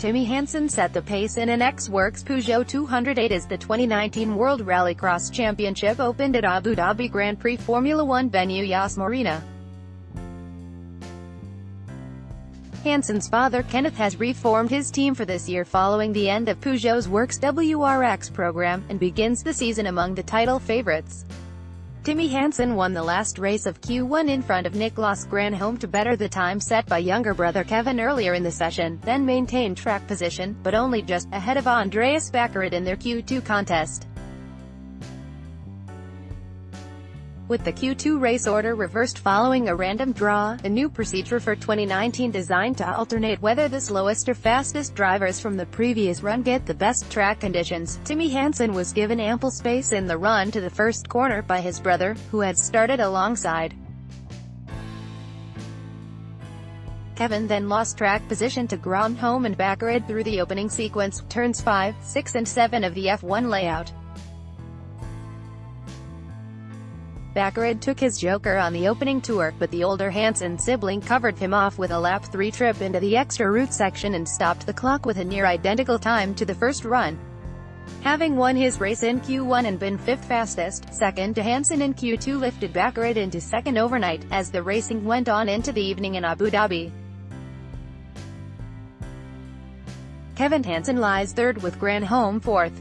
Timmy Hansen set the pace in an X-Works Peugeot 208 as the 2019 World Rallycross Championship opened at Abu Dhabi Grand Prix Formula One venue Yas Mari. Hansen's father Kenneth has reformed his team for this year following the end of Peugeot's Works WRX program, and begins the season among the title favourites. Timmy Hansen won the last race of Q1 in front of Nicolas Granholm to better the time set by younger brother Kevin earlier in the session, then maintained track position, but only just ahead of Andreas Baccarat in their Q2 contest. With the Q2 race order reversed following a random draw, a new procedure for 2019 designed to alternate whether the slowest or fastest drivers from the previous run get the best track conditions, Timmy Hansen was given ample space in the run to the first corner by his brother, who had started alongside. Kevin then lost track position to Granholm and Baccarat through the opening sequence, turns 5, 6 and 7 of the F1 layout. Baccarat took his joker on the opening tour, but the older Hansen sibling covered him off with a lap 3 trip into the extra route section and stopped the clock with a near-identical time to the first run. Having won his race in Q1 and been 5th fastest, second to Hansen in Q2 lifted Baccarat into second overnight, as the racing went on into the evening in Abu Dhabi. Kevin Hansen lies third with Granholm fourth.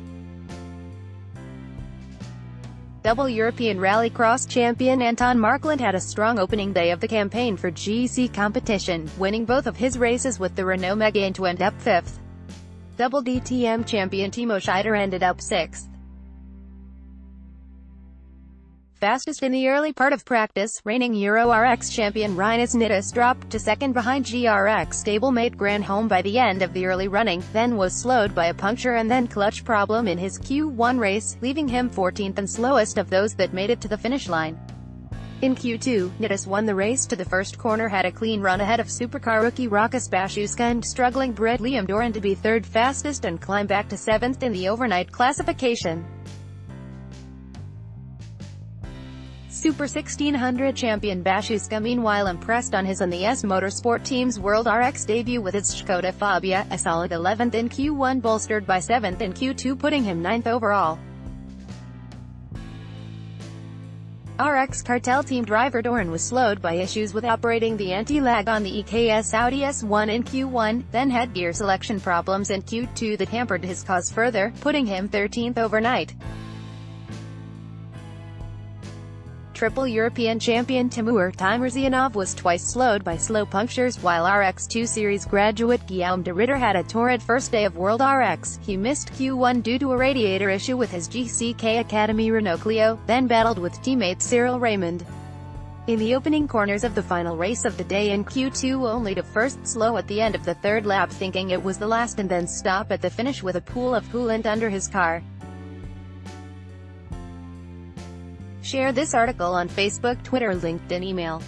Double European Rallycross champion Anton Markland had a strong opening day of the campaign for GC competition, winning both of his races with the Renault Megane to end up 5th. Double DTM champion Timo Scheider ended up 6th. Fastest in the early part of practice, reigning Euro RX champion Rinus Nittis dropped to second behind GRX stablemate Granholm by the end of the early running, then was slowed by a puncture and then clutch problem in his Q1 race, leaving him 14th and slowest of those that made it to the finish line. In Q2, Nittis won the race to the first corner, had a clean run ahead of supercar rookie Rokas Bashuska and struggling Brit Liam Doran to be third fastest and climb back to 7th in the overnight classification. Super 1600 champion Bashuska meanwhile impressed on his and the Yas Motorsport team's World RX debut with its Skoda Fabia, a solid 11th in Q1 bolstered by 7th in Q2 putting him 9th overall. RX Cartel team driver Doran was slowed by issues with operating the anti-lag on the EKS Audi S1 in Q1, then had gear selection problems in Q2 that hampered his cause further, putting him 13th overnight. Triple European champion Timur Timirzianov was twice slowed by slow punctures, while RX2 Series graduate Guillaume de Ritter had a torrid first day of World RX. He missed Q1 due to a radiator issue with his GCK Academy Renault Clio, then battled with teammate Cyril Raymond in the opening corners of the final race of the day in Q2, only to first slow at the end of the third lap thinking it was the last and then stop at the finish with a pool of coolant under his car. Share this article on Facebook, Twitter, LinkedIn, email.